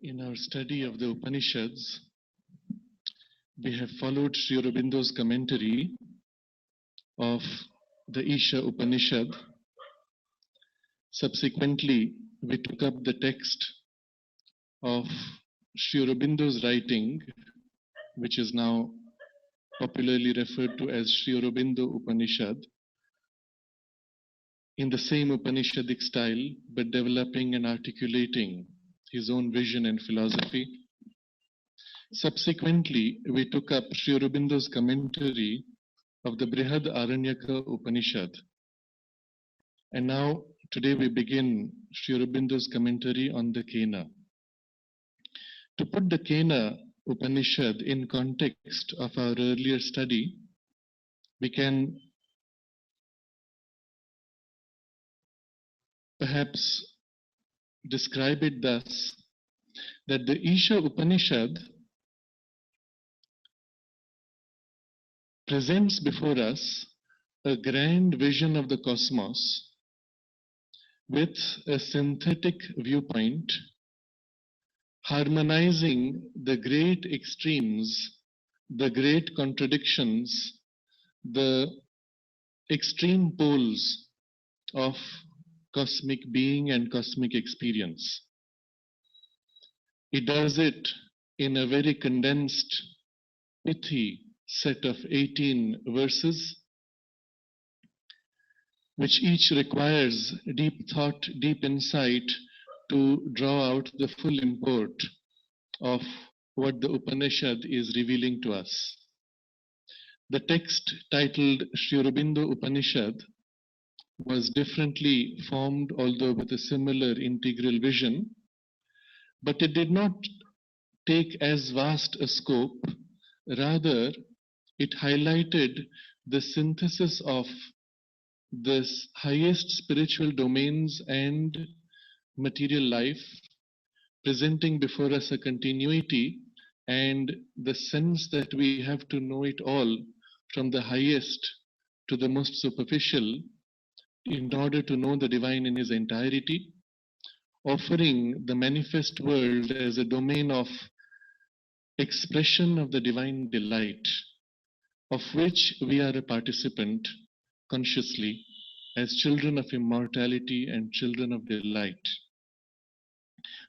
In our study of the Upanishads, we have followed Sri Aurobindo's commentary of the Isha Upanishad. Subsequently, we took up the text of Sri Aurobindo's writing, which is now popularly referred to as Sri Aurobindo Upanishad, in the same Upanishadic style, but developing and articulating his own vision and philosophy. Subsequently, we took up Sri Aurobindo's commentary of the Brihad Aranyaka Upanishad. And now, today we begin Sri Aurobindo's commentary on the Kena. To put the Kena Upanishad in context of our earlier study, we can perhaps describe it thus, that the Isha Upanishad presents before us a grand vision of the cosmos with a synthetic viewpoint, harmonizing the great extremes, the great contradictions, the extreme poles of cosmic being and cosmic experience. It does it in a very condensed, pithy set of 18 verses, which each requires deep thought, deep insight to draw out the full import of what the Upanishad is revealing to us. The text titled Sri Aurobindo Upanishad was differently formed, although with a similar integral vision, but it did not take as vast a scope. Rather, it highlighted the synthesis of the highest spiritual domains and material life, presenting before us a continuity and the sense that we have to know it all, from the highest to the most superficial, in order to know the divine in his entirety, offering the manifest world as a domain of expression of the divine delight, of which we are a participant consciously as children of immortality and children of delight.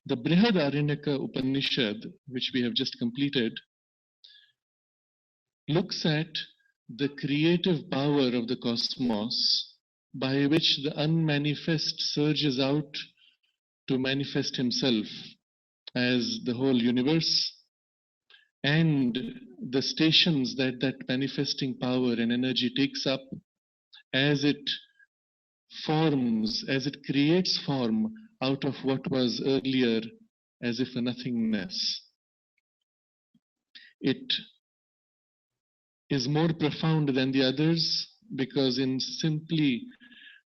The Brihad Aranyaka Upanishad, which we have just completed, looks at the creative power of the cosmos by which the unmanifest surges out to manifest himself as the whole universe, and the stations that that manifesting power and energy takes up as it forms, as it creates form out of what was earlier as if a nothingness. It is more profound than the others because in simply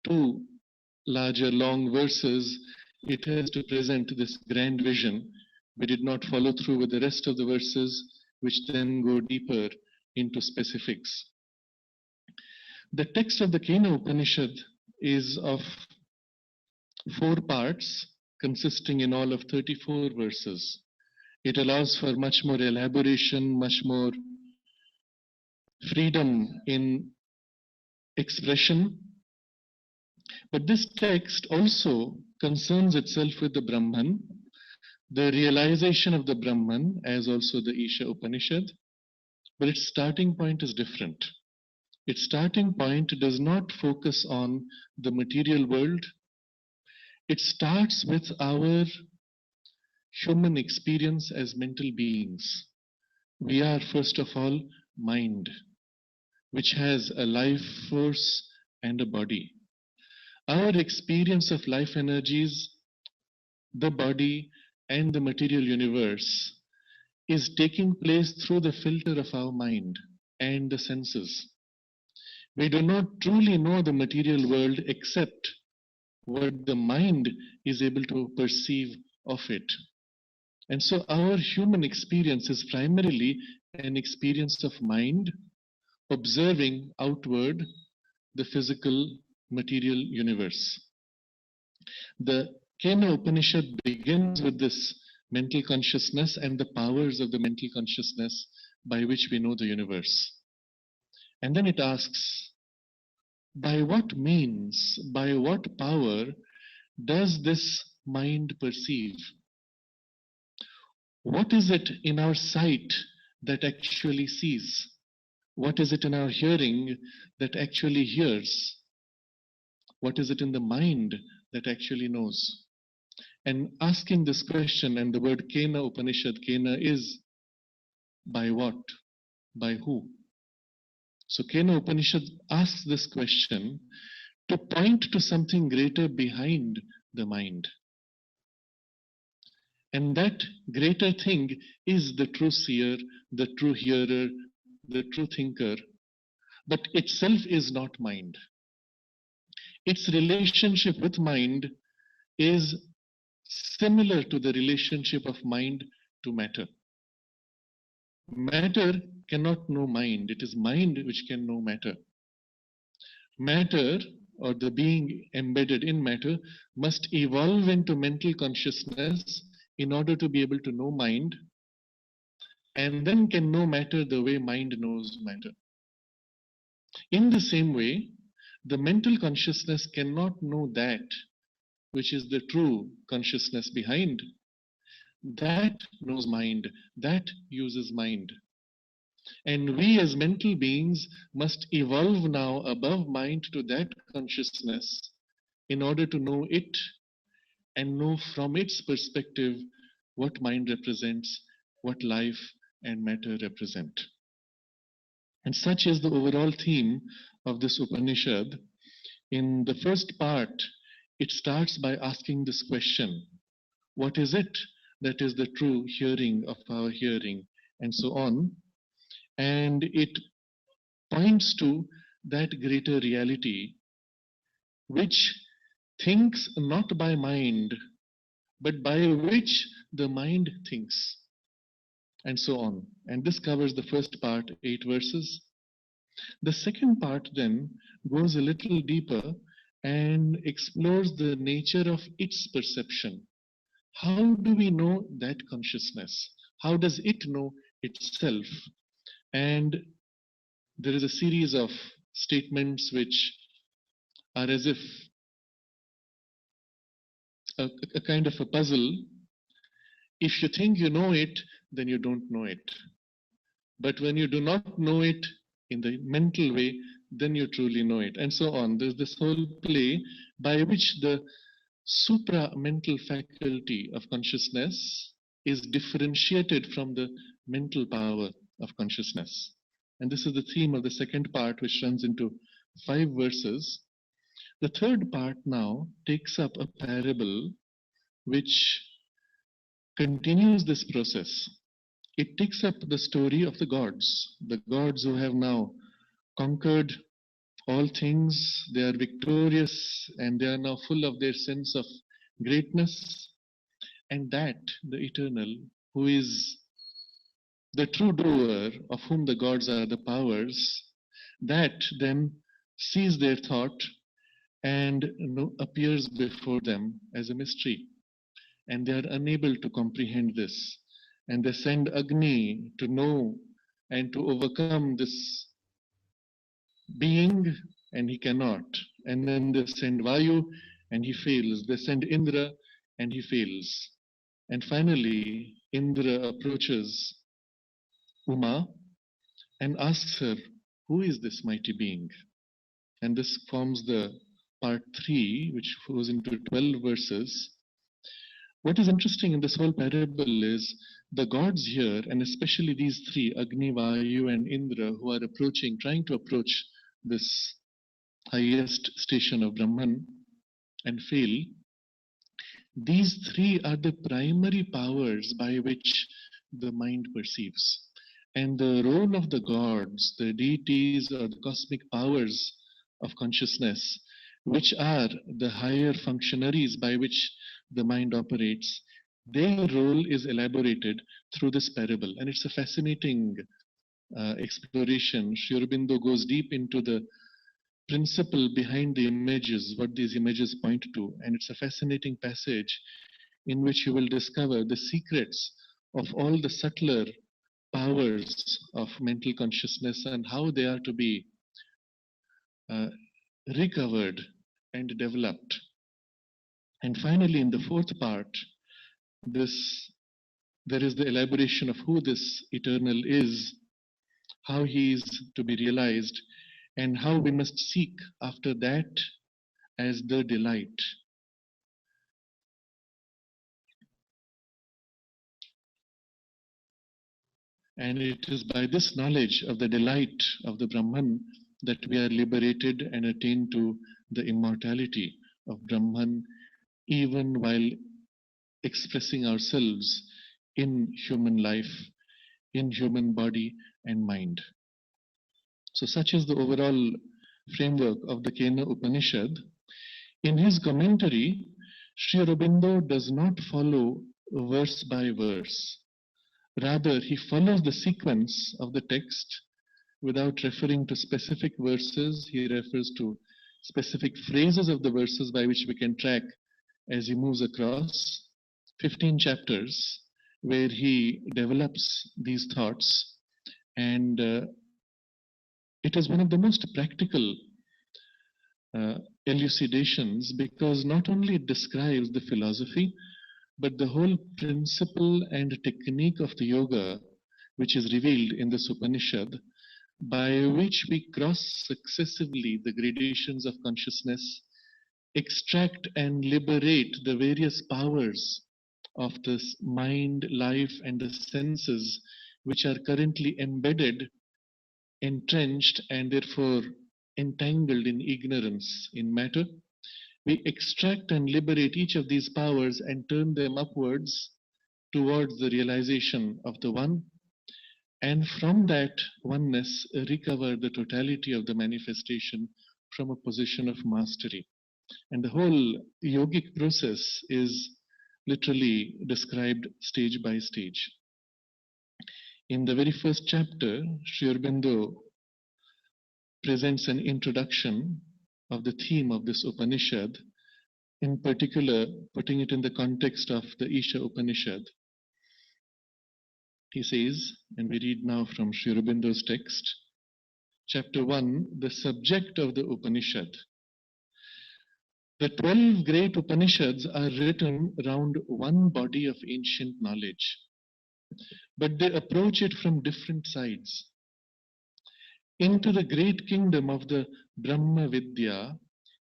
two larger long verses, it has to present this grand vision. We did not follow through with the rest of the verses, which then go deeper into specifics. The text of the Kena Upanishad is of 4 parts, consisting in all of 34 verses. It allows for much more elaboration, much more freedom in expression. But this text also concerns itself with the Brahman, the realization of the Brahman, as also the Isha Upanishad, but its starting point is different. Its starting point does not focus on the material world. It starts with our human experience as mental beings. We are, first of all, mind, which has a life force and a body. Our experience of life energies, the body, and the material universe is taking place through the filter of our mind and the senses. We do not truly know the material world except what the mind is able to perceive of it. And so our human experience is primarily an experience of mind observing outward the physical material universe. The Kena Upanishad begins with this mental consciousness and the powers of the mental consciousness by which we know the universe. And then it asks, by what means, by what power does this mind perceive? What is it in our sight that actually sees? What is it in our hearing that actually hears? What is it in the mind that actually knows? And asking this question, and the word Kena Upanishad, Kena is by what? By who? So Kena Upanishad asks this question to point to something greater behind the mind. And that greater thing is the true seer, the true hearer, the true thinker, but itself is not mind. Its relationship with mind is similar to the relationship of mind to matter. Matter cannot know mind, it is mind which can know matter. Matter, or the being embedded in matter, must evolve into mental consciousness in order to be able to know mind, and then can know matter the way mind knows matter. In the same way, the mental consciousness cannot know that which is the true consciousness behind. That knows mind, that uses mind. And we as mental beings must evolve now above mind to that consciousness in order to know it and know from its perspective what mind represents, what life and matter represent. And such is the overall theme of this Upanishad. In the first part, it starts by asking this question: what is it that is the true hearing of our hearing? And so on. And it points to that greater reality which thinks not by mind, but by which the mind thinks, and so on. And this covers the first part, 8 verses. The second part then goes a little deeper and explores the nature of its perception. How do we know that consciousness? How does it know itself? And there is a series of statements which are as if a kind of a puzzle. If you think you know it, then you don't know it. But when you do not know it in the mental way, then you truly know it, and so on. There's this whole play by which the supra-mental faculty of consciousness is differentiated from the mental power of consciousness. And this is the theme of the second part, which runs into 5 verses. The third part now takes up a parable which continues this process. It takes up the story of the gods who have now conquered all things. They are victorious and they are now full of their sense of greatness. And that, the eternal, who is the true doer, of whom the gods are the powers, that then sees their thought and appears before them as a mystery. And they are unable to comprehend this. And they send Agni to know and to overcome this being, and he cannot. And then they send Vayu, and he fails. They send Indra, and he fails. And finally, Indra approaches Uma and asks her, who is this mighty being? And this forms the part 3, which goes into 12 verses. What is interesting in this whole parable is the gods here, and especially these 3, Agni, Vayu, and Indra, who are trying to approach this highest station of Brahman and fail. These 3 are the primary powers by which the mind perceives. And the role of the gods, the deities, or the cosmic powers of consciousness, which are the higher functionaries by which the mind operates, their role is elaborated through this parable. And it's a fascinating exploration. Sri Aurobindo goes deep into the principle behind the images, what these images point to. And it's a fascinating passage in which you will discover the secrets of all the subtler powers of mental consciousness and how they are to be uh, recovered and developed. And finally, in the fourth part, there is the elaboration of who this eternal is, how he is to be realized, and how we must seek after that as the delight. And it is by this knowledge of the delight of the Brahman that we are liberated and attain to the immortality of Brahman, even while expressing ourselves in human life, in human body and mind. So, such is the overall framework of the Kena Upanishad. In his commentary, Sri Aurobindo does not follow verse by verse. Rather, he follows the sequence of the text without referring to specific verses. He refers to specific phrases of the verses by which we can track as he moves across 15 chapters where he develops these thoughts. And it is one of the most practical elucidations because not only it describes the philosophy, but the whole principle and technique of the yoga, which is revealed in this Upanishad, by which we cross successively the gradations of consciousness, extract and liberate the various powers of this mind, life, and the senses, which are currently embedded, entrenched, and therefore entangled in ignorance in matter. We extract and liberate each of these powers and turn them upwards towards the realization of the One, and from that oneness recover the totality of the manifestation from a position of mastery. And the whole yogic process is literally described stage by stage. In the very first chapter, Sri Aurobindo presents an introduction of the theme of this Upanishad, in particular putting it in the context of the Isha Upanishad. He says, and we read now from Sri Aurobindo's text, chapter 1, the subject of the Upanishad. The 12 great Upanishads are written around one body of ancient knowledge, but they approach it from different sides. Into the great kingdom of the Brahma Vidya,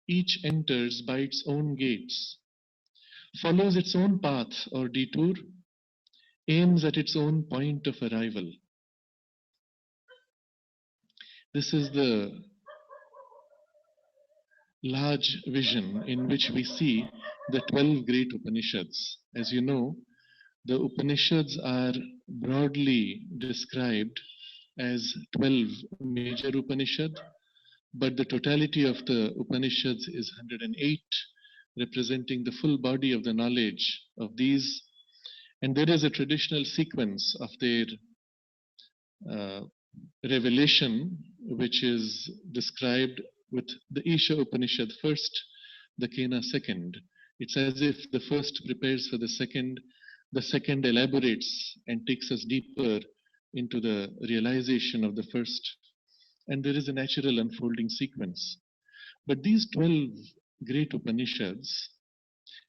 each enters by its own gates, follows its own path or detour, aims at its own point of arrival. This is the large vision in which we see the 12 great Upanishads. As you know, the Upanishads are broadly described as 12 major Upanishad, but the totality of the Upanishads is 108, representing the full body of the knowledge of these. And there is a traditional sequence of their uh, revelation, which is described with the Isha Upanishad first, the Kena second. It's as if the first prepares for the second elaborates and takes us deeper into the realization of the first, and there is a natural unfolding sequence. But these 12 great Upanishads,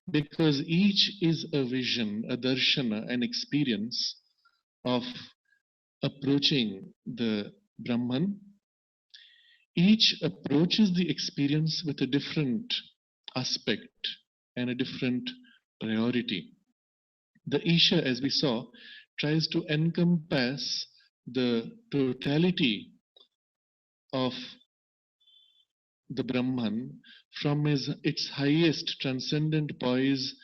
because each is a vision, a darshana, an experience of approaching the Brahman, each approaches the experience with a different aspect and a different priority. The Isha, as we saw, tries to encompass the totality of the Brahman from its highest transcendent poise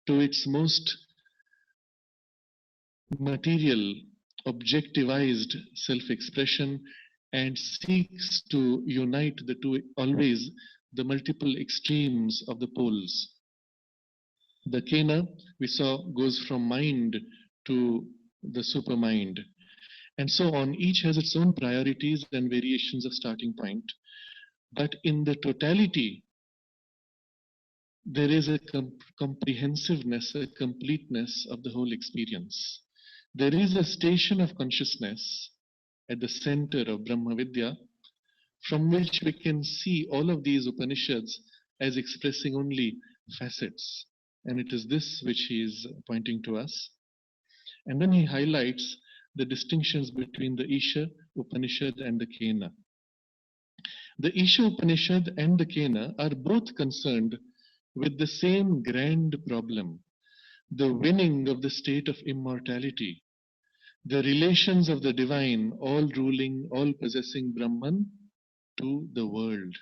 to its most material, objectivized self expression, and seeks to unite the two, always the multiple extremes of the poles. The Kena, we saw, goes from mind to the supermind, and so on. Each has its own priorities and variations of starting point. But in the totality there is a comprehensiveness, a completeness of the whole experience. There is a station of consciousness at the center of Brahma Vidya from which we can see all of these Upanishads as expressing only facets. And it is this which he is pointing to us. And then he highlights the distinctions between the Isha Upanishad and the Kena. The Isha Upanishad and the Kena are both concerned with the same grand problem, the winning of the state of immortality, the relations of the divine, all ruling, all possessing Brahman to the world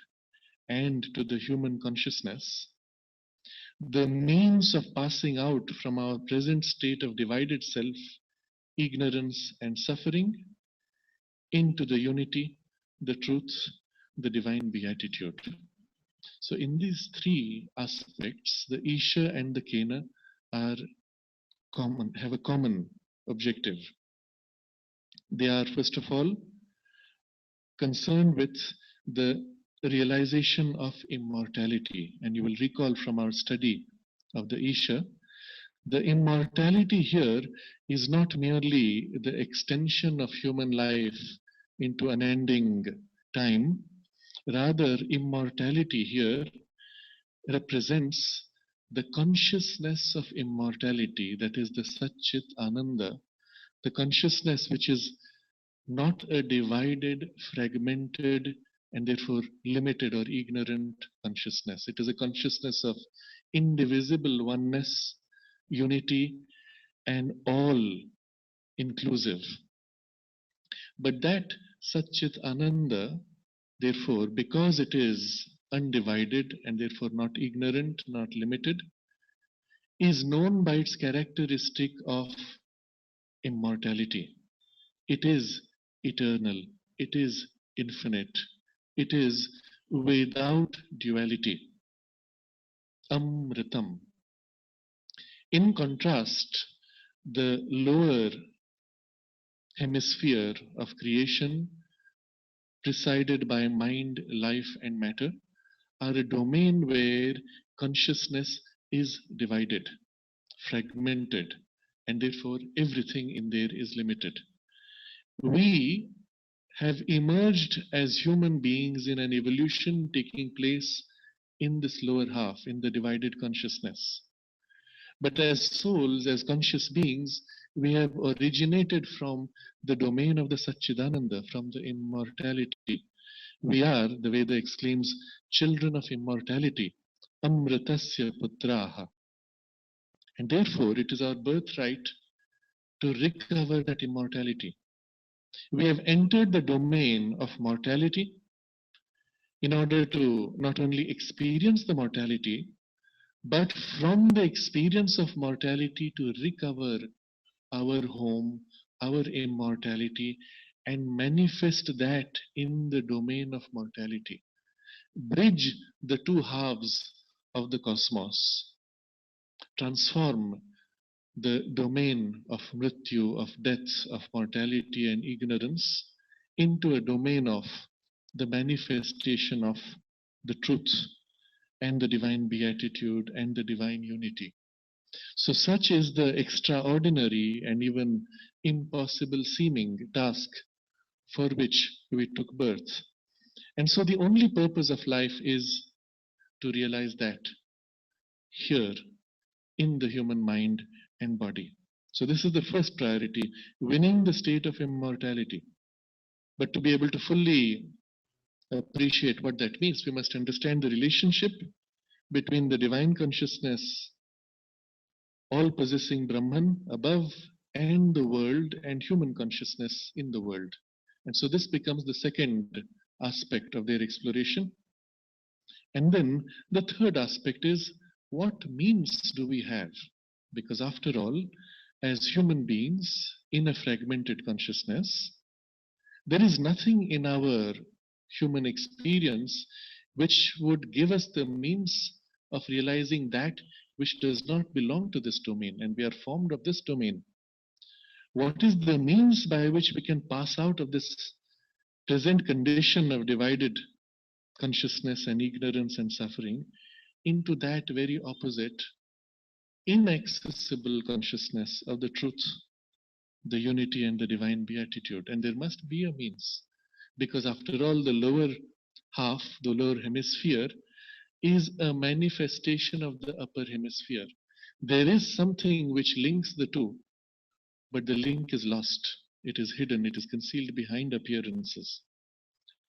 and to the human consciousness, the means of passing out from our present state of divided self, ignorance, and suffering into the unity, the truth, the divine beatitude. So, in these three aspects, the Isha and the Kena are common, have a common objective. They are, first of all, concerned with the realization of immortality. And you will recall from our study of the Isha, the immortality here is not merely the extension of human life into unending time. Rather, immortality here represents the consciousness of immortality, that is the Satchit Ananda, the consciousness which is not a divided, fragmented, and therefore limited or ignorant consciousness. It is a consciousness of indivisible oneness, unity, and all inclusive. But that Satchit Ananda, therefore, because it is undivided and therefore not ignorant, not limited, is known by its characteristic of immortality. It is eternal, it is infinite, it is without duality. Amritam. In contrast, the lower hemisphere of creation, presided by mind, life, and matter, are a domain where consciousness is divided, fragmented, and therefore everything in there is limited. We have emerged as human beings in an evolution taking place in this lower half, in the divided consciousness. But as souls, as conscious beings, we have originated from the domain of the Satchidananda, from the immortality. We are, the Veda exclaims, children of immortality, Amritasya Putraha. And therefore, it is our birthright to recover that immortality. We have entered the domain of mortality in order to not only experience the mortality, but from the experience of mortality to recover our home, our immortality, and manifest that in the domain of mortality. Bridge the two halves of the cosmos. Transform the domain of mrityu, of death, of mortality and ignorance into a domain of the manifestation of the truth and the divine beatitude and the divine unity. So, such is the extraordinary and even impossible seeming task for which we took birth. And so, the only purpose of life is to realize that here in the human mind and body. So, this is the first priority, winning the state of immortality. But to be able to fully appreciate what that means, we must understand the relationship between the divine consciousness, all possessing Brahman above, and the world, and human consciousness in the world. And so this becomes the second aspect of their exploration. And then the third aspect is, what means do we have? Because after all, as human beings in a fragmented consciousness, there is nothing in our human experience which would give us the means of realizing that which does not belong to this domain, and we are formed of this domain. What is the means by which we can pass out of this present condition of divided consciousness and ignorance and suffering into that very opposite, inaccessible consciousness of the truth, the unity and the divine beatitude. And there must be a means, because after all, the lower half, the lower hemisphere, is a manifestation of the upper hemisphere. There is something which links the two, but the link is lost. It is hidden, it is concealed behind appearances.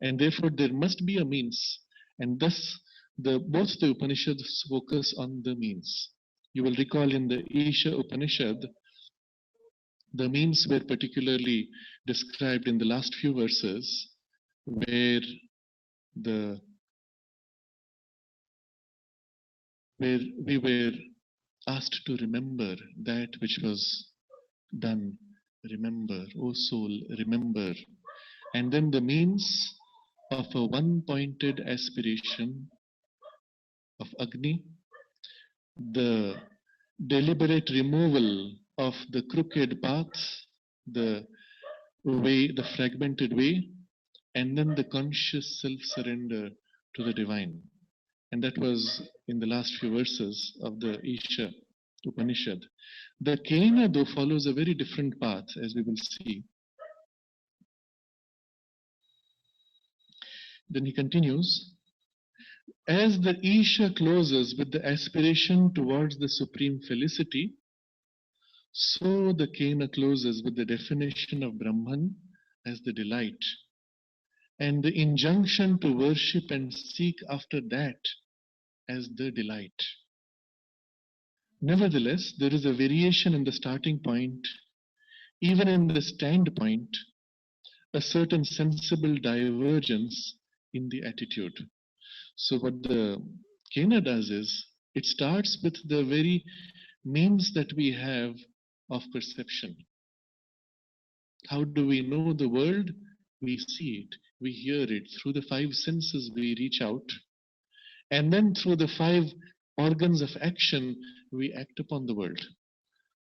And therefore, there must be a means. And thus, both the Upanishads focus on the means. You will recall in the Isha Upanishad, the means were particularly described in the last few verses, where the where we were asked to remember that which was done. Remember, O soul, remember. And then the means of a one-pointed aspiration of Agni, the deliberate removal of the crooked path, the way, the fragmented way, and then the conscious self-surrender to the divine. And that was in the last few verses of the Isha Upanishad. The Kena, though, follows a very different path, as we will see. Then he continues, as the Isha closes with the aspiration towards the supreme felicity, so the Kena closes with the definition of Brahman as the delight, and the injunction to worship and seek after that as the delight. Nevertheless, there is a variation in the starting point, even in the standpoint, a certain sensible divergence in the attitude. So, what the Kena does is, it starts with the very means that we have of perception. How do we know the world? We see it, we hear it. Through the five senses, we reach out. And then through the five organs of action, we act upon the world.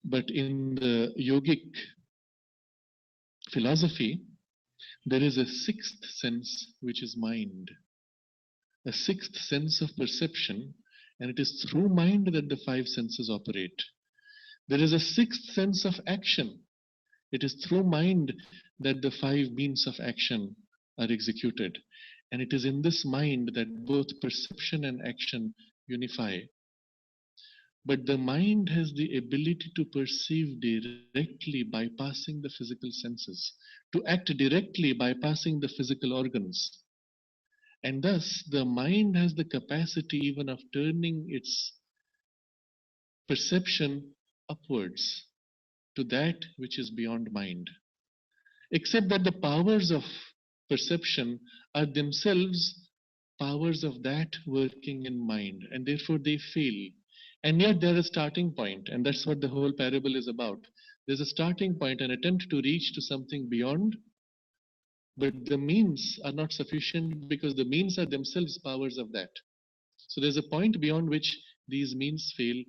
But in the yogic philosophy, there is a sixth sense, which is mind, a sixth sense of perception, and it is through mind that the five senses operate. There is a sixth sense of action. It is through mind that the five means of action are executed. And it is in this mind that both perception and action unify. But the mind has the ability to perceive directly, bypassing the physical senses, to act directly, bypassing the physical organs. And thus, the mind has the capacity even of turning its perception upwards to that which is beyond mind. Except that the powers of perception are themselves powers of that working in mind, and therefore they fail. And yet there is a starting point, and that's what the whole parable is about. There's a starting point, an attempt to reach to something beyond, but the means are not sufficient because the means are themselves powers of that. So there's a point beyond which these means fail,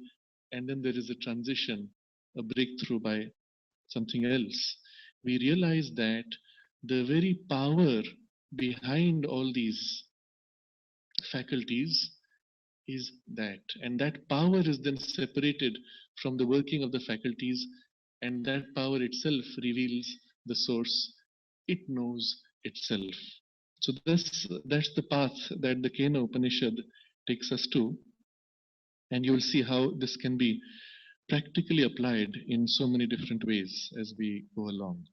and then there is a transition, a breakthrough by something else. We realize that the very power behind all these faculties is that, and that power is then separated from the working of the faculties, and that power itself reveals the source. It knows itself. So that's the path that the Kena Upanishad takes us to, and you will see how this can be practically applied in so many different ways as we go along.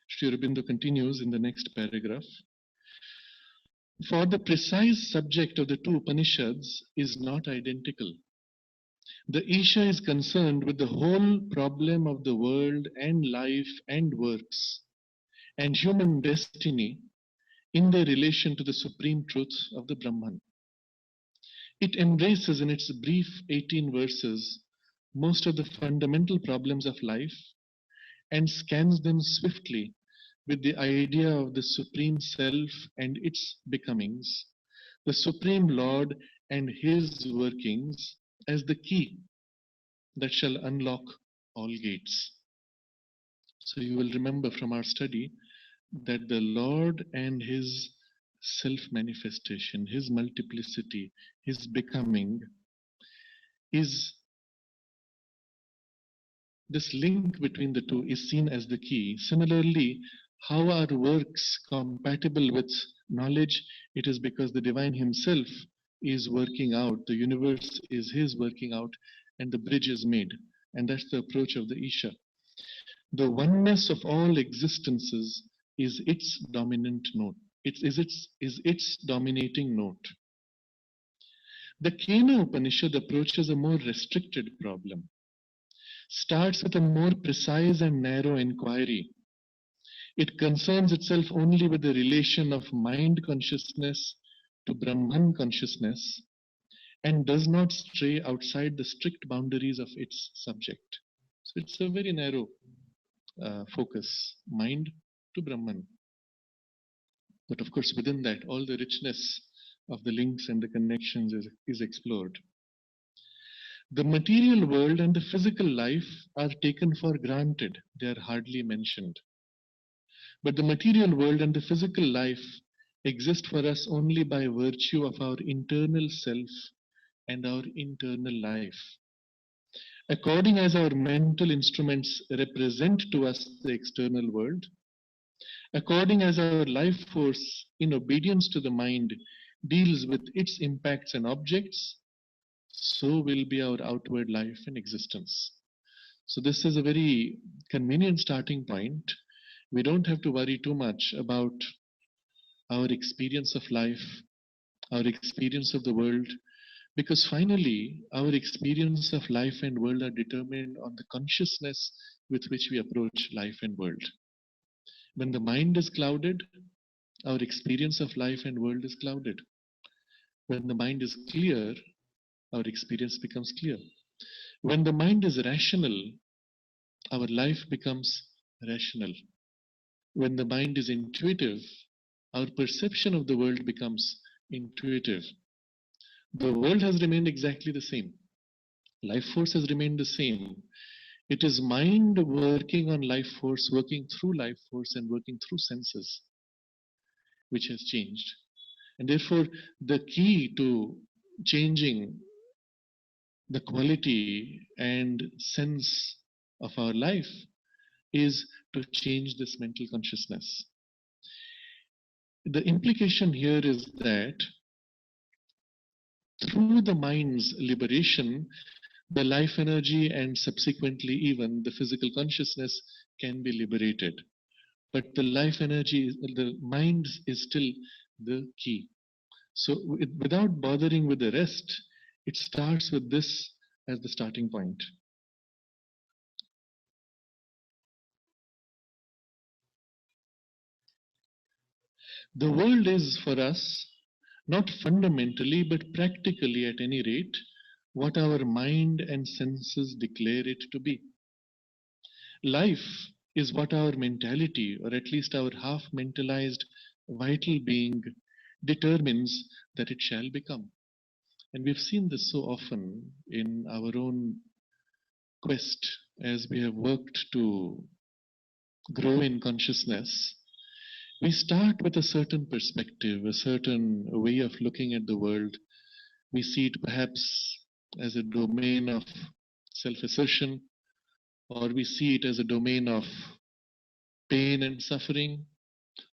Sri Aurobindo continues in the next paragraph. For the precise subject of the two Upanishads is not identical. The Isha is concerned with the whole problem of the world and life and works and human destiny in their relation to the supreme truth of the Brahman. It embraces in its brief 18 verses most of the fundamental problems of life and scans them swiftly with the idea of the Supreme Self and its becomings, the Supreme Lord and his workings as the key that shall unlock all gates. So you will remember from our study that the Lord and his self-manifestation, his multiplicity, his becoming, is this link between the two is seen as the key. Similarly, how are works compatible with knowledge? It is because the divine himself is working out, the universe is his working out, and the bridge is made. And that's the approach of the Isha. The oneness of all existences is its dominant note. Its dominating note. The Kena Upanishad approaches a more restricted problem, starts with a more precise and narrow inquiry. It concerns itself only with the relation of mind consciousness to Brahman consciousness and does not stray outside the strict boundaries of its subject. So it's a very narrow focus, mind to Brahman. But of course, within that, all the richness of the links and the connections is explored. The material world and the physical life are taken for granted, they are hardly mentioned. But the material world and the physical life exist for us only by virtue of our internal self and our internal life. According as our mental instruments represent to us the external world, according as our life force, in obedience to the mind, deals with its impacts and objects, so will be our outward life and existence. So, this is a very convenient starting point. We don't have to worry too much about our experience of life, our experience of the world, because finally, our experience of life and world are determined on the consciousness with which we approach life and world. When the mind is clouded, our experience of life and world is clouded. When the mind is clear, our experience becomes clear. When the mind is rational, our life becomes rational. When the mind is intuitive, our perception of the world becomes intuitive. The world has remained exactly the same. Life force has remained the same. It is mind working on life force, working through life force, and working through senses, which has changed. And therefore, the key to changing the quality and sense of our life is to change this mental consciousness. The implication here is that through the mind's liberation, the life energy and subsequently even the physical consciousness can be liberated. But the life energy, the mind is still the key. So without bothering with the rest, it starts with this as the starting point. The world is for us not fundamentally but practically at any rate what our mind and senses declare it to be. Life is what our mentality, or at least our half mentalized vital being, determines that it shall become. And we've seen this so often in our own quest as we have worked to grow in consciousness. We start with a certain perspective, a certain way of looking at the world. We see it perhaps as a domain of self assertion, or we see it as a domain of pain and suffering,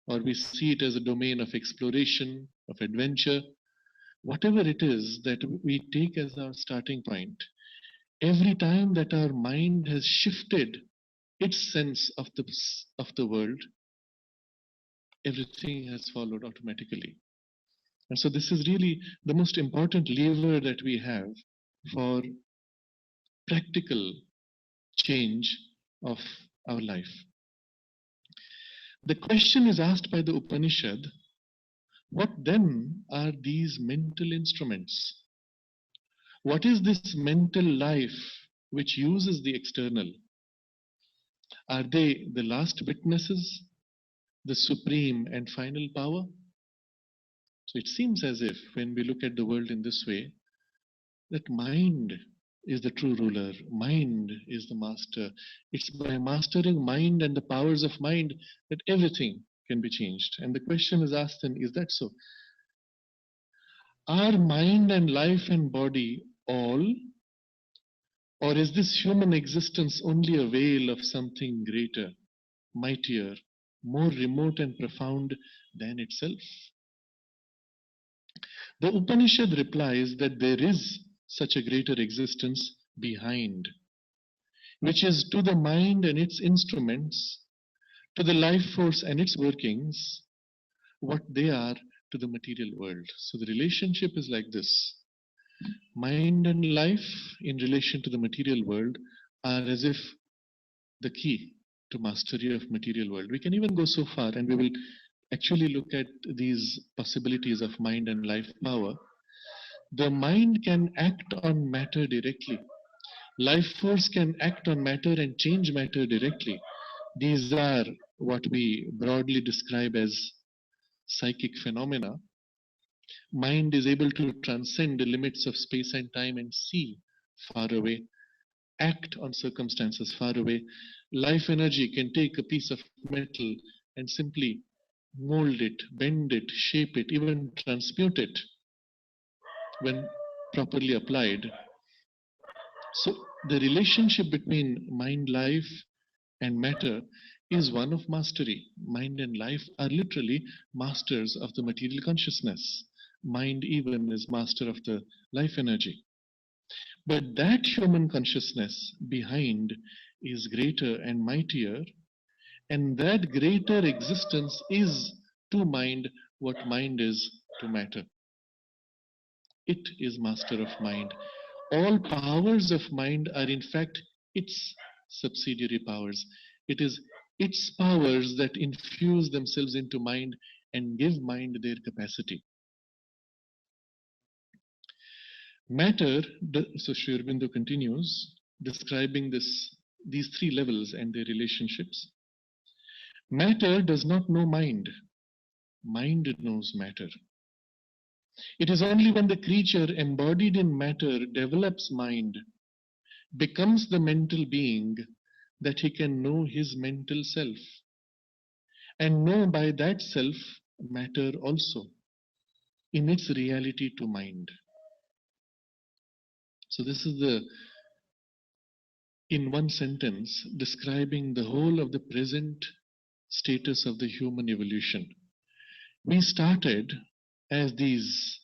or we see it as a domain of exploration, of adventure. Whatever it is that we take as our starting point, every time that our mind has shifted its sense of the world, everything has followed automatically. And so this is really the most important lever that we have for practical change of our life. The question is asked by the Upanishad, what then are these mental instruments? What is this mental life which uses the external? Are they the last witnesses, the supreme and final power? So it seems as if when we look at the world in this way, that mind is the true ruler, mind is the master. It's by mastering mind and the powers of mind that everything can be changed. And the question is asked then, is that so? Are mind and life and body all, or is this human existence only a veil of something greater, mightier, more remote and profound than itself? The Upanishad replies that there is such a greater existence behind, which is to the mind and its instruments, to the life force and its workings, what they are to the material world. So the relationship is like this: mind and life in relation to the material world are as if the key to mastery of material world. We can even go so far, and we will actually look at these possibilities of mind and life power. The mind can act on matter directly. Life force can act on matter and change matter directly. These are what we broadly describe as psychic phenomena. Mind is able to transcend the limits of space and time and see far away, act on circumstances far away. Life energy can take a piece of metal and simply mold it, bend it, shape it, even transmute it when properly applied. So the relationship between mind, life, and matter is one of mastery. Mind and life are literally masters of the material consciousness. Mind even is master of the life energy. But that human consciousness behind is greater and mightier, and that greater existence is to mind what mind is to matter. It is master of mind. All powers of mind are in fact its subsidiary powers. It is its powers that infuse themselves into mind and give mind their capacity. Matter, so Sri Aurobindo continues, describing these three levels and their relationships. Matter does not know mind. Mind knows matter. It is only when the creature embodied in matter develops mind, becomes the mental being, that he can know his mental self, and know by that self matter also in its reality to mind. So this is the, in one sentence, describing the whole of the present status of the human evolution. We started as these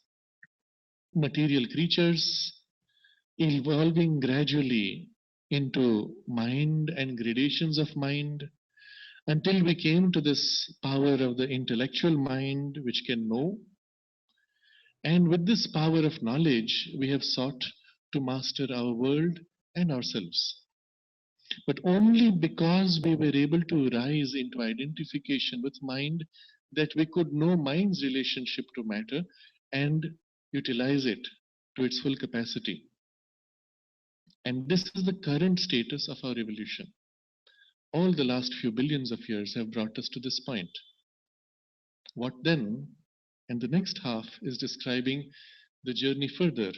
material creatures, evolving gradually into mind and gradations of mind, until we came to this power of the intellectual mind which can know. And with this power of knowledge, we have sought to master our world and ourselves. But only because we were able to rise into identification with mind, that we could know mind's relationship to matter and utilize it to its full capacity. And this is the current status of our evolution. All the last few billions of years have brought us to this point. What then? And the next half is describing the journey further.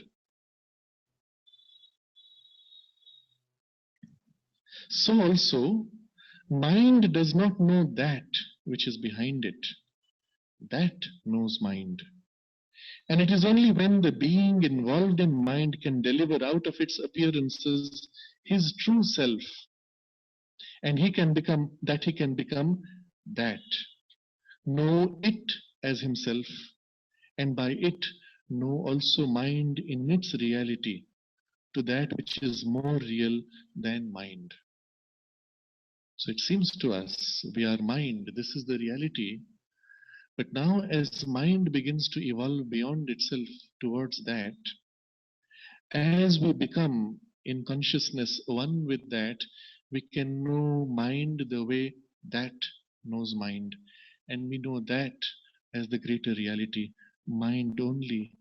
So also, mind does not know that which is behind it. That knows mind. And it is only when the being involved in mind can deliver out of its appearances his true self, and he can become that. Know it as himself, and by it know also mind in its reality, to that which is more real than mind. So it seems to us we are mind, this is the reality. But now, as mind begins to evolve beyond itself towards that, as we become in consciousness one with that, we can know mind the way that knows mind. And we know that as the greater reality, mind only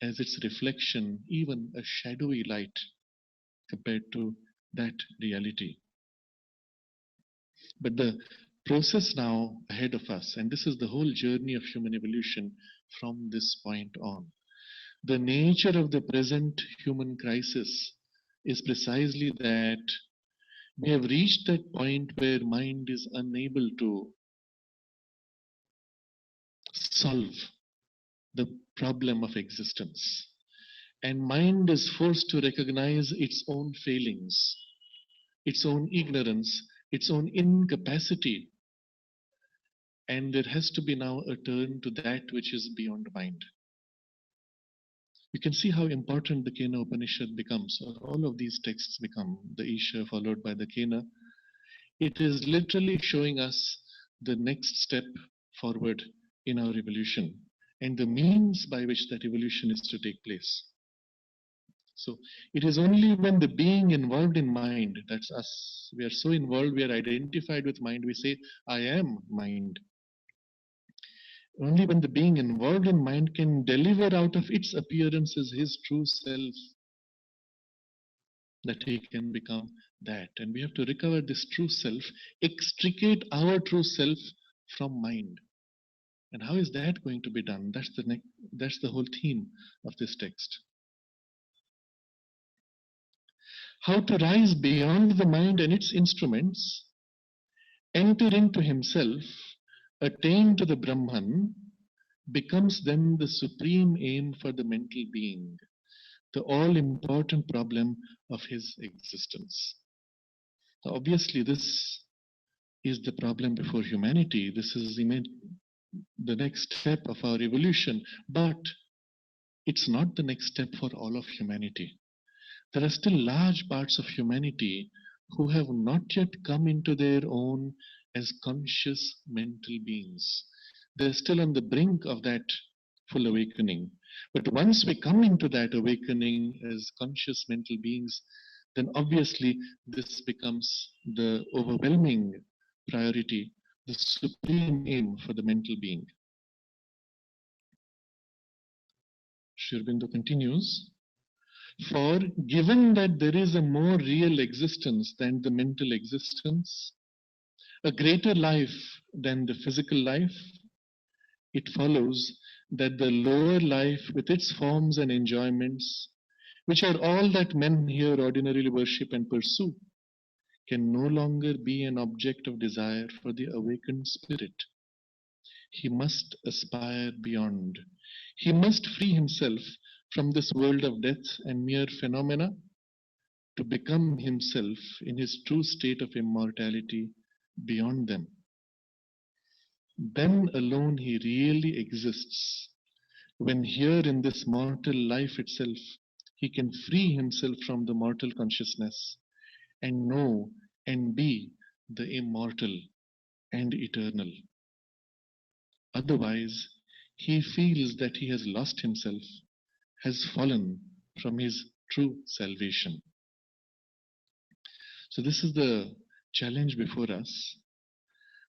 as its reflection, even a shadowy light compared to that reality. But the process now ahead of us, and this is the whole journey of human evolution from this point on. The nature of the present human crisis is precisely that we have reached that point where mind is unable to solve the problem of existence. And mind is forced to recognize its own failings, its own ignorance, its own incapacity. And there has to be now a turn to that which is beyond mind. You can see how important the Kena Upanishad becomes, or all of these texts become, the Isha followed by the Kena. It is literally showing us the next step forward in our evolution and the means by which that evolution is to take place. So it is only when the being involved in mind, that's us, we are so involved, we are identified with mind, we say, I am mind. Only when the being involved in mind can deliver out of its appearances his true self, that he can become that. And we have to recover this true self, extricate our true self from mind. And how is that going to be done? That's the whole theme of this text. How to rise beyond the mind and its instruments, enter into himself, attain to the Brahman, becomes then the supreme aim for the mental being, the all-important problem of his existence. Now, obviously, this is the problem before humanity. This is the next step of our evolution, but it's not the next step for all of humanity. There are still large parts of humanity who have not yet come into their own as conscious mental beings. They're still on the brink of that full awakening. But once we come into that awakening as conscious mental beings, then obviously this becomes the overwhelming priority, the supreme aim for the mental being. Sri Aurobindo continues, for given that there is a more real existence than the mental existence, a greater life than the physical life, it follows that the lower life with its forms and enjoyments, which are all that men here ordinarily worship and pursue, can no longer be an object of desire for the awakened spirit. He must aspire beyond. He must free himself from this world of death and mere phenomena to become himself in his true state of immortality beyond them. Then alone he really exists, when here in this mortal life itself he can free himself from the mortal consciousness and know and be the immortal and eternal. Otherwise, he feels that he has lost himself, has fallen from his true salvation. So this is the challenge before us.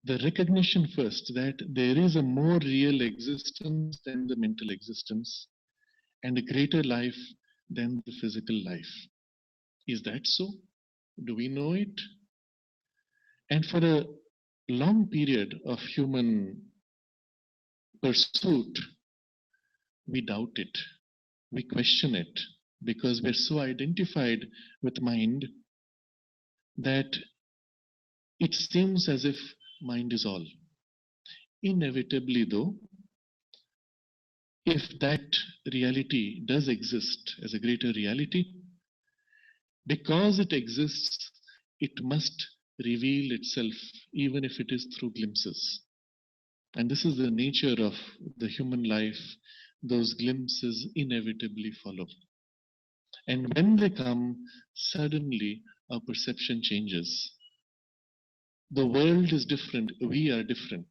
The recognition first that there is a more real existence than the mental existence and a greater life than the physical life. Is that so? Do we know it? And for a long period of human pursuit, we doubt it, we question it, because we're so identified with mind that it seems as if mind is all. Inevitably, though, if that reality does exist as a greater reality, because it exists, it must reveal itself, even if it is through glimpses. And this is the nature of the human life. Those glimpses inevitably follow. And when they come, suddenly our perception changes. The world is different, we are different.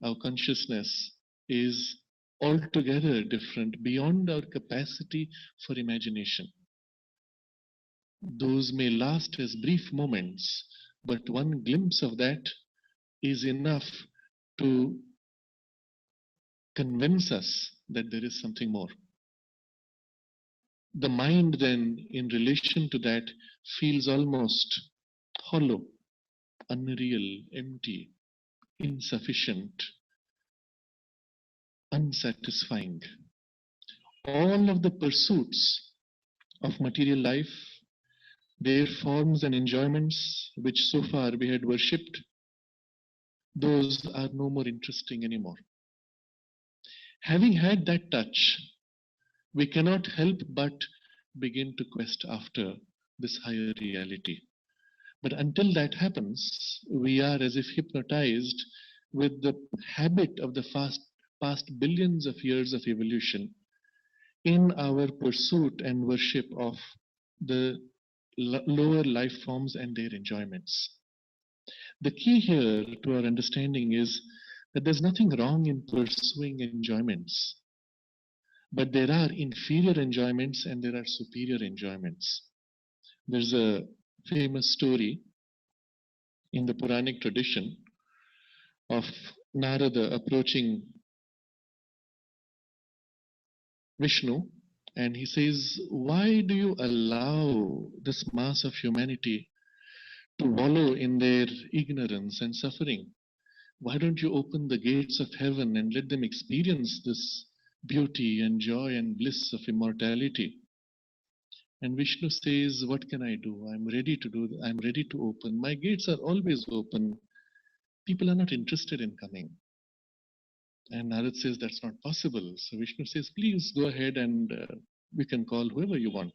Our consciousness is altogether different, beyond our capacity for imagination. Those may last as brief moments, but one glimpse of that is enough to convince us that there is something more. The mind then, in relation to that, feels almost hollow, unreal, empty, insufficient, unsatisfying. All of the pursuits of material life, their forms and enjoyments, which so far we had worshipped, those are no more interesting anymore. Having had that touch, we cannot help but begin to quest after this higher reality. But until that happens, we are as if hypnotized with the habit of the past billions of years of evolution in our pursuit and worship of the lower life forms and their enjoyments. The key here to our understanding is that there's nothing wrong in pursuing enjoyments, but there are inferior enjoyments and there are superior enjoyments. There's a famous story in the Puranic tradition of Narada approaching Vishnu, and he says, why do you allow this mass of humanity to wallow in their ignorance and suffering? Why don't you open the gates of heaven and let them experience this beauty and joy and bliss of immortality? And Vishnu says, what can I do? I'm ready to do, I'm ready to open. My gates are always open. People are not interested in coming. And Narad says, that's not possible. So Vishnu says, please go ahead and we can call whoever you want.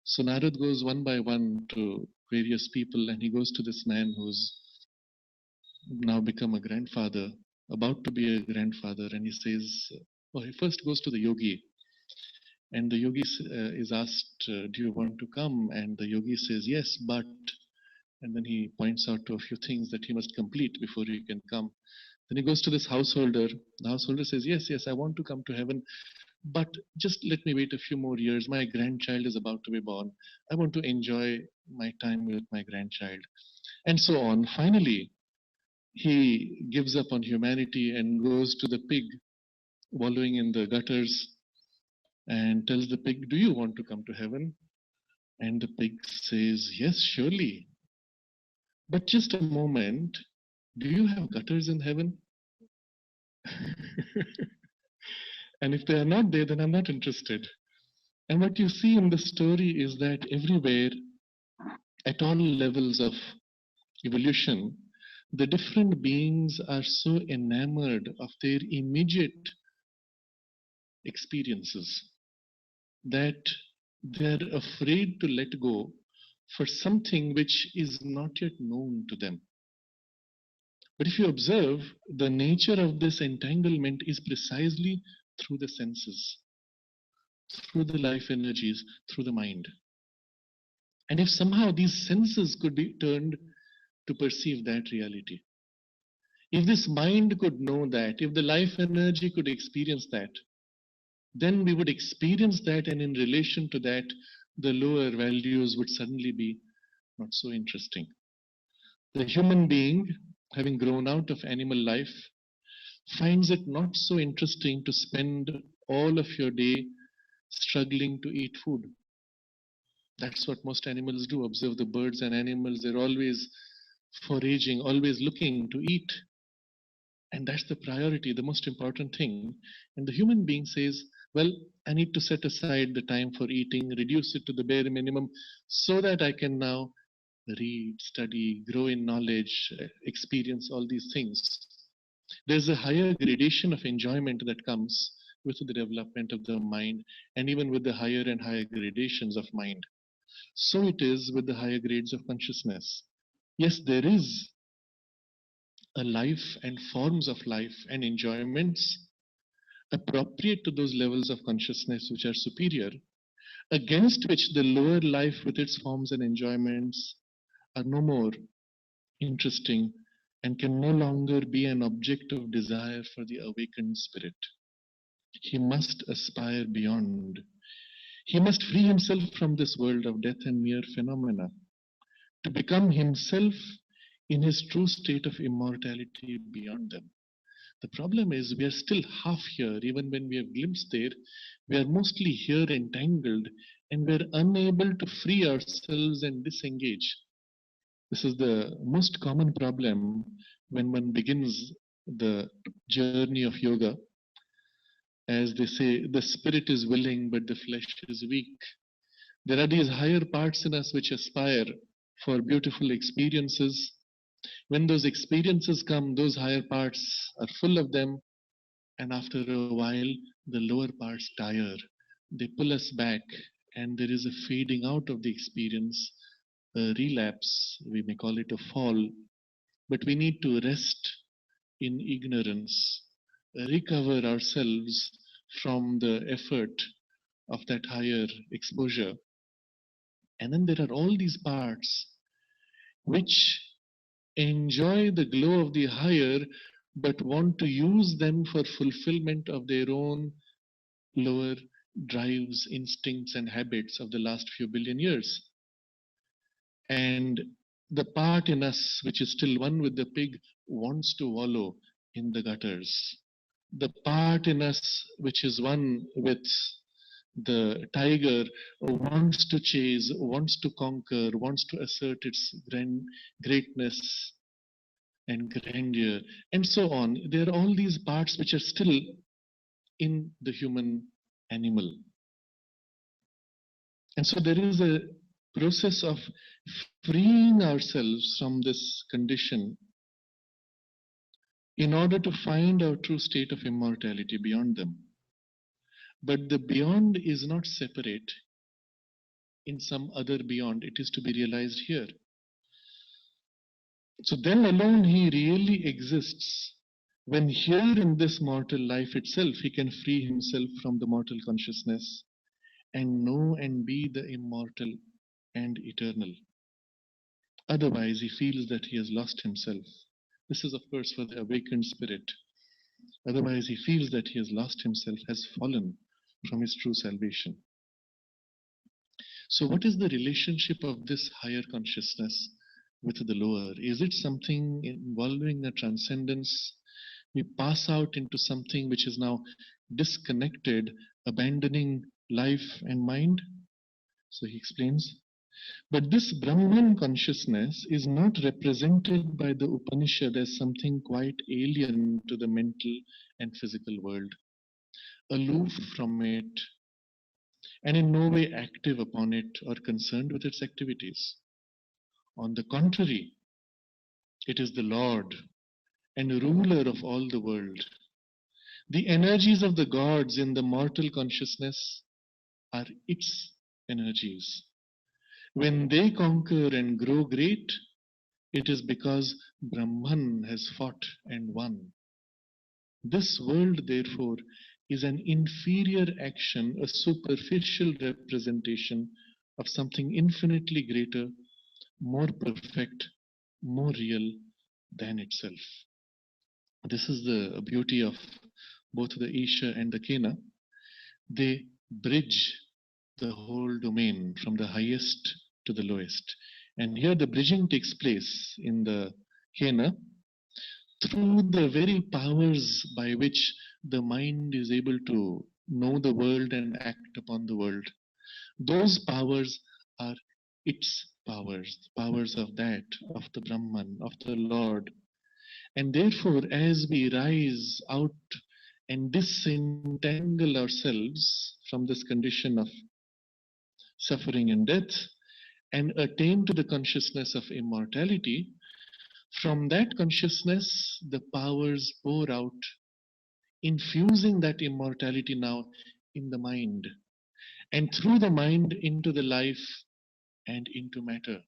So Narad goes one by one to various people and he goes to this man who's now become a grandfather, about to be a grandfather, and he says, oh, he first goes to the yogi. And the yogi is asked, do you want to come? And the yogi says, yes, but. And then he points out to a few things that he must complete before he can come. Then he goes to this householder. The householder says, yes, yes, I want to come to heaven, but just let me wait a few more years. My grandchild is about to be born. I want to enjoy my time with my grandchild. And so on. Finally, he gives up on humanity and goes to the pig wallowing in the gutters and tells the pig, do you want to come to heaven? And the pig says, yes, surely. But just a moment, do you have gutters in heaven? And if they are not there, then I'm not interested. And what you see in the story is that everywhere, at all levels of evolution, the different beings are so enamored of their immediate experiences that they're afraid to let go for something which is not yet known to them. But if you observe, the nature of this entanglement is precisely through the senses, through the life energies, through the mind. And if somehow these senses could be turned to perceive that reality, if this mind could know that, if the life energy could experience that, then we would experience that, and in relation to that, the lower values would suddenly be not so interesting. The human being, having grown out of animal life, finds it not so interesting to spend all of your day struggling to eat food. That's what most animals do. Observe the birds and animals, they're always foraging, always looking to eat. And that's the priority, the most important thing. And the human being says, well, I need to set aside the time for eating, reduce it to the bare minimum so that I can now read, study, grow in knowledge, experience all these things. There's a higher gradation of enjoyment that comes with the development of the mind and even with the higher and higher gradations of mind. So it is with the higher grades of consciousness. Yes, there is a life and forms of life and enjoyments appropriate to those levels of consciousness which are superior, against which the lower life with its forms and enjoyments are no more interesting and can no longer be an object of desire for the awakened spirit. He must aspire beyond. He must free himself from this world of death and mere phenomena to become himself in his true state of immortality beyond them. The problem is we are still half here, even when we have glimpsed there, we are mostly here entangled and we are unable to free ourselves and disengage. This is the most common problem when one begins the journey of yoga. As they say, the spirit is willing, but the flesh is weak. There are these higher parts in us which aspire for beautiful experiences. When those experiences come, those higher parts are full of them, and after a while, the lower parts tire. They pull us back, and there is a fading out of the experience, a relapse, we may call it a fall. But we need to rest in ignorance, recover ourselves from the effort of that higher exposure. And then there are all these parts which enjoy the glow of the higher but want to use them for fulfillment of their own lower drives, instincts, and habits of the last few billion years. And the part in us which is still one with the pig wants to wallow in the gutters. The part in us which is one with the tiger wants to chase, wants to conquer, wants to assert its greatness and grandeur, and so on. There are all these parts which are still in the human animal. And so there is a process of freeing ourselves from this condition in order to find our true state of immortality beyond them. But the beyond is not separate in some other beyond, it is to be realized here. So then alone he really exists. When here in this mortal life itself he can free himself from the mortal consciousness and know and be the immortal and eternal. Otherwise, he feels that he has lost himself. This is, of course, for the awakened spirit. Otherwise, he feels that he has lost himself, has fallen from his true salvation. So, what is the relationship of this higher consciousness with the lower? Is it something involving a transcendence? We pass out into something which is now disconnected, abandoning life and mind? So, he explains. But this Brahman consciousness is not represented by the Upanishad as something quite alien to the mental and physical world, aloof from it, and in no way active upon it or concerned with its activities. On the contrary, it is the Lord and ruler of all the world. The energies of the gods in the mortal consciousness are its energies. When they conquer and grow great, it is because Brahman has fought and won. This world, therefore, is an inferior action, a superficial representation of something infinitely greater, more perfect, more real than itself. This is the beauty of both the Isha and the Kena. They bridge the whole domain from the highest to the lowest. And here the bridging takes place in the Kena through the very powers by which the mind is able to know the world and act upon the world. Those powers are its powers, powers of that, of the Brahman, of the Lord. And therefore, as we rise out and disentangle ourselves from this condition of suffering and death and attain to the consciousness of immortality, from that consciousness the powers pour out, infusing that immortality now in the mind, and through the mind into the life and into matter.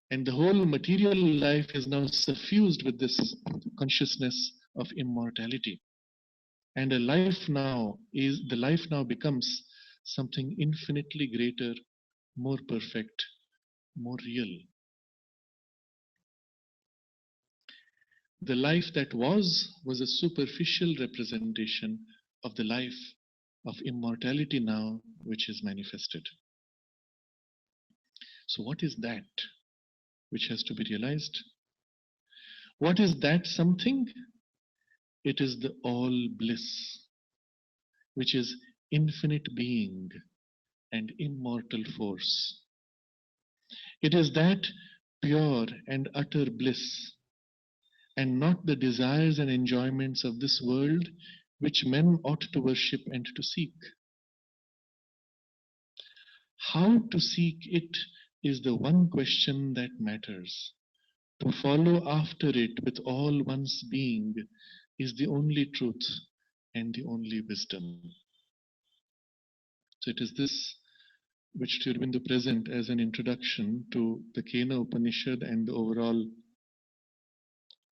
And the whole material life is now suffused with this consciousness of immortality. And the life now becomes something infinitely greater, more perfect, more real. The life that was a superficial representation of the life of immortality now, which is manifested. So, what is that which has to be realized? What is that something? It is the all bliss, which is infinite being and immortal force. It is that pure and utter bliss, and not the desires and enjoyments of this world which men ought to worship and to seek. How to seek it is the one question that matters. To follow after it with all one's being is the only truth, and the only wisdom. So it is this which Sri Aurobindo present as an introduction to the Kena Upanishad and the overall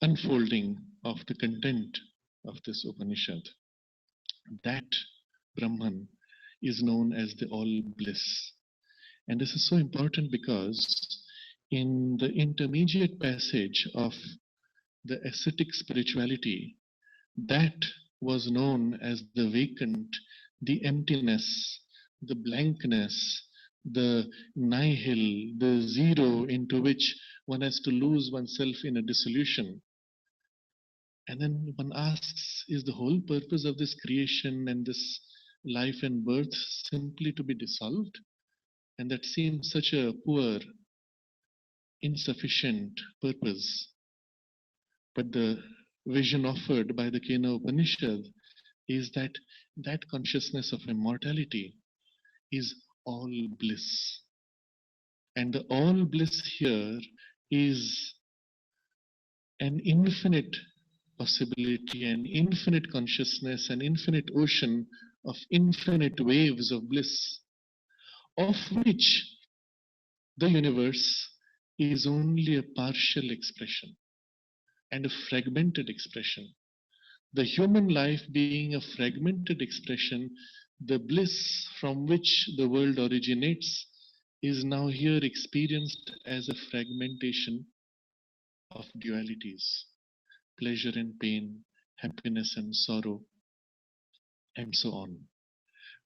unfolding of the content of this Upanishad. That Brahman is known as the all bliss. And this is so important because in the intermediate passage of the ascetic spirituality, that was known as the vacant, the emptiness, the blankness, the nihil, the zero into which one has to lose oneself in a dissolution. And then one asks, is the whole purpose of this creation and this life and birth simply to be dissolved? And that seems such a poor, insufficient purpose. But the vision offered by the Kena Upanishad is that that consciousness of immortality is all bliss. And the all bliss here is an infinite possibility, an infinite consciousness, an infinite ocean of infinite waves of bliss, of which the universe is only a partial expression and a fragmented expression. The human life being a fragmented expression, the bliss from which the world originates is now here experienced as a fragmentation of dualities, pleasure and pain, happiness and sorrow, and so on.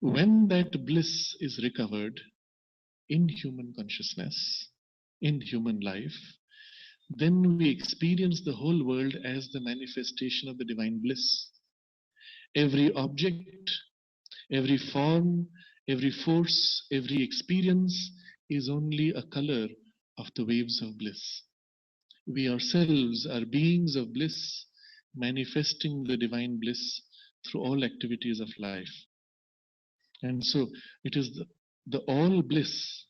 When that bliss is recovered in human consciousness, in human life, then we experience the whole world as the manifestation of the divine bliss. Every object, every form, every force, every experience is only a color of the waves of bliss. We ourselves are beings of bliss, manifesting the divine bliss through all activities of life. And so it is the all bliss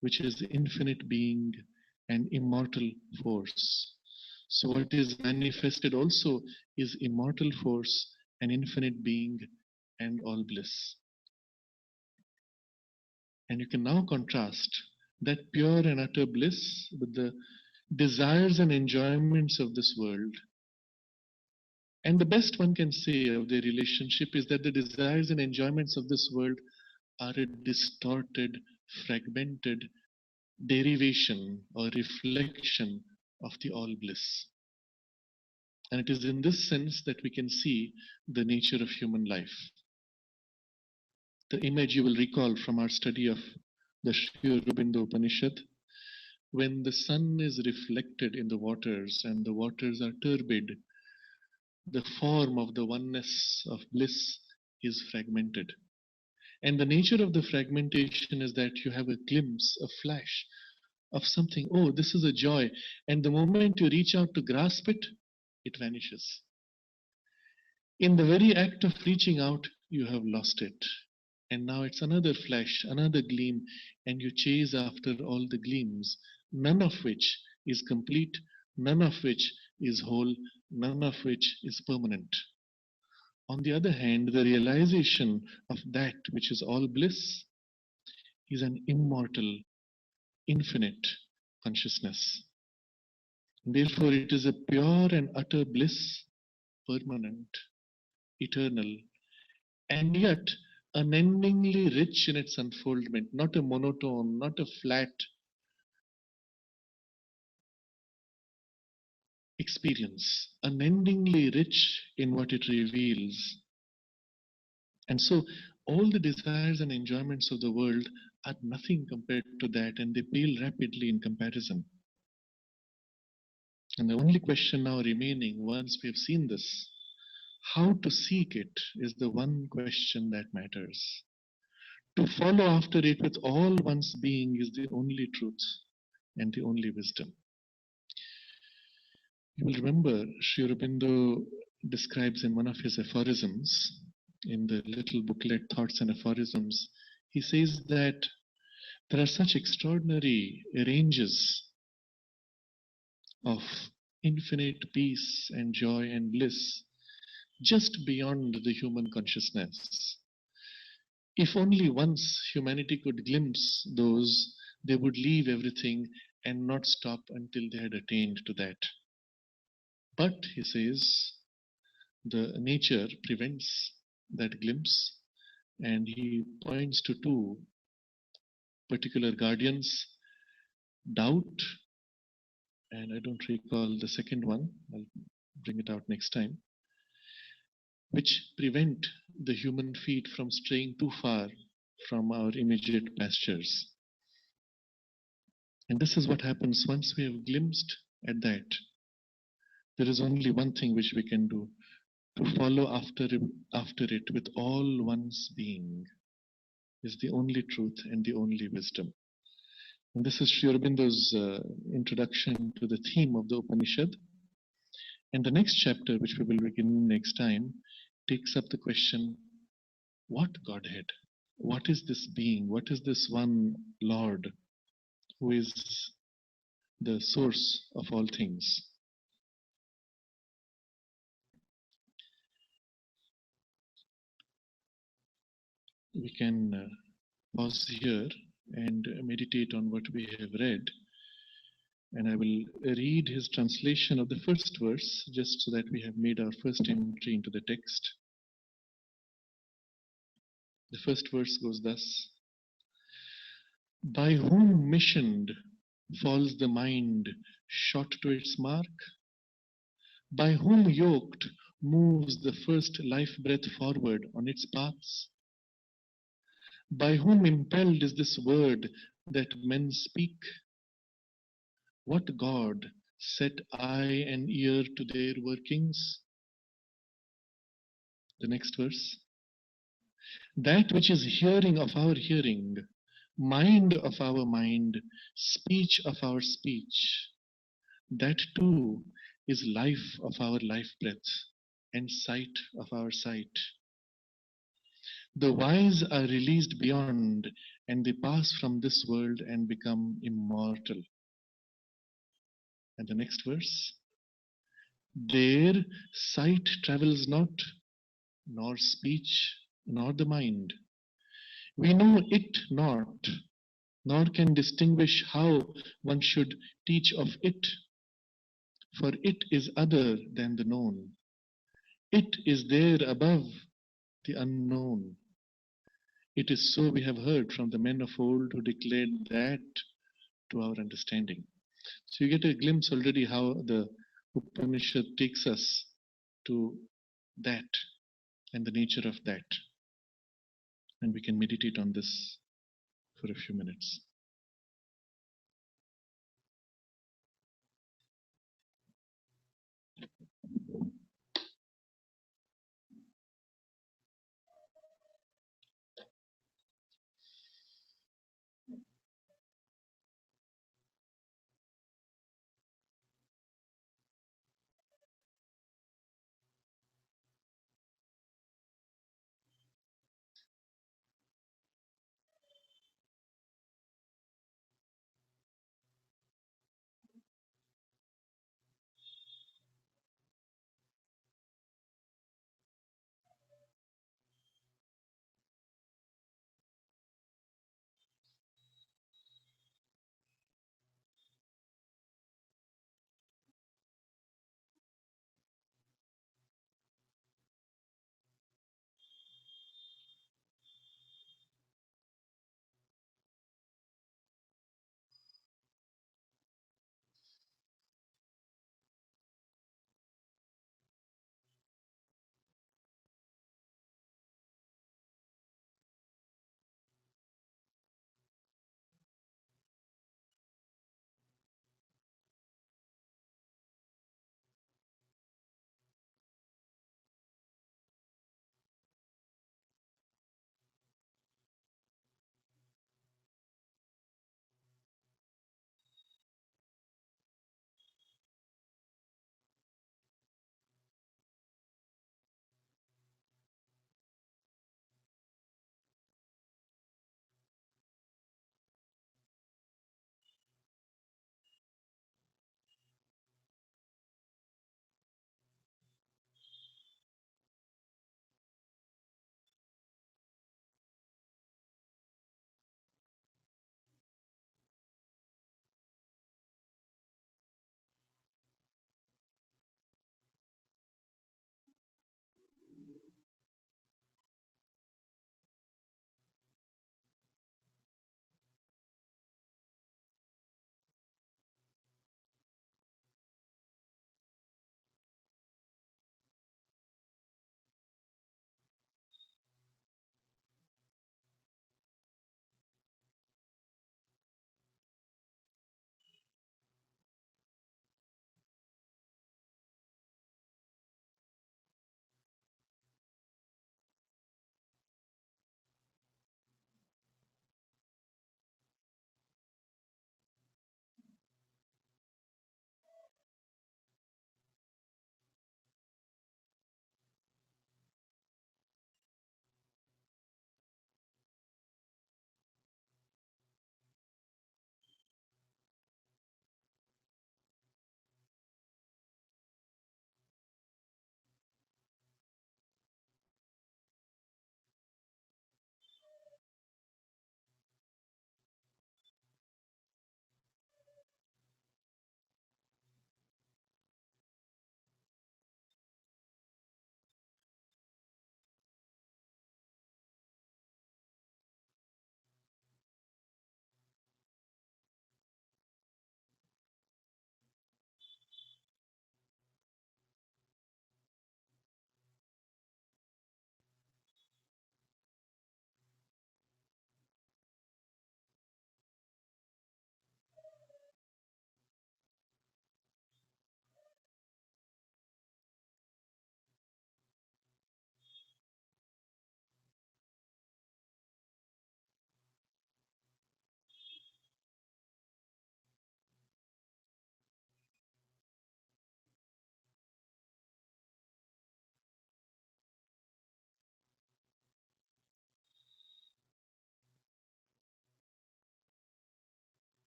which is the infinite being and immortal force. So what is manifested also is immortal force and infinite being and all bliss. And you can now contrast that pure and utter bliss with the desires and enjoyments of this world. And the best one can say of their relationship is that the desires and enjoyments of this world are a distorted, fragmented derivation or reflection of the all bliss. And it is in this sense that we can see the nature of human life. The image you will recall from our study of the Sri Aurobindo Upanishad, when the sun is reflected in the waters and the waters are turbid, the form of the oneness of bliss is fragmented. And the nature of the fragmentation is that you have a glimpse, a flash of something. Oh, this is a joy. And the moment you reach out to grasp it, it vanishes. In the very act of reaching out, you have lost it. And now it's another flash, another gleam, and you chase after all the gleams, none of which is complete, none of which is whole, none of which is permanent. On the other hand, the realization of that which is all bliss is an immortal, infinite consciousness. Therefore, it is a pure and utter bliss, permanent, eternal, and yet unendingly rich in its unfoldment, not a monotone, not a flat experience, unendingly rich in what it reveals. And so all the desires and enjoyments of the world are nothing compared to that, and they pale rapidly in comparison. And the only question now remaining, once we have seen this, how to seek it is the one question that matters. To follow after it with all one's being is the only truth and the only wisdom. You will remember Sri Aurobindo describes in one of his aphorisms, in the little booklet Thoughts and Aphorisms, he says that there are such extraordinary ranges of infinite peace and joy and bliss just beyond the human consciousness. If only once humanity could glimpse those, they would leave everything and not stop until they had attained to that. But, he says, the nature prevents that glimpse, and he points to two particular guardians: doubt, and I don't recall the second one, I'll bring it out next time, which prevent the human feet from straying too far from our immediate pastures. And this is what happens once we have glimpsed at that. There is only one thing which we can do: to follow after it with all one's being is the only truth and the only wisdom. And this is Sri Aurobindo's introduction to the theme of the Upanishad. And the next chapter, which we will begin next time, takes up the question: what Godhead? What is this being? What is this one Lord who is the source of all things? We can pause here and meditate on what we have read. And I will read his translation of the first verse just so that we have made our first entry into the text. The first verse goes thus: by whom missioned falls the mind shot to its mark? By whom yoked moves the first life breath forward on its paths? By whom impelled is this word that men speak? What God set eye and ear to their workings? The next verse: that which is hearing of our hearing, mind of our mind, speech of our speech, that too is life of our life breath and sight of our sight. The wise are released beyond, and they pass from this world and become immortal. And the next verse: there sight travels not, nor speech, nor the mind. We know it not, nor can distinguish how one should teach of it, for it is other than the known. It is there above the unknown. It is so we have heard from the men of old who declared that to our understanding. So you get a glimpse already how the Upanishad takes us to that and the nature of that. And we can meditate on this for a few minutes.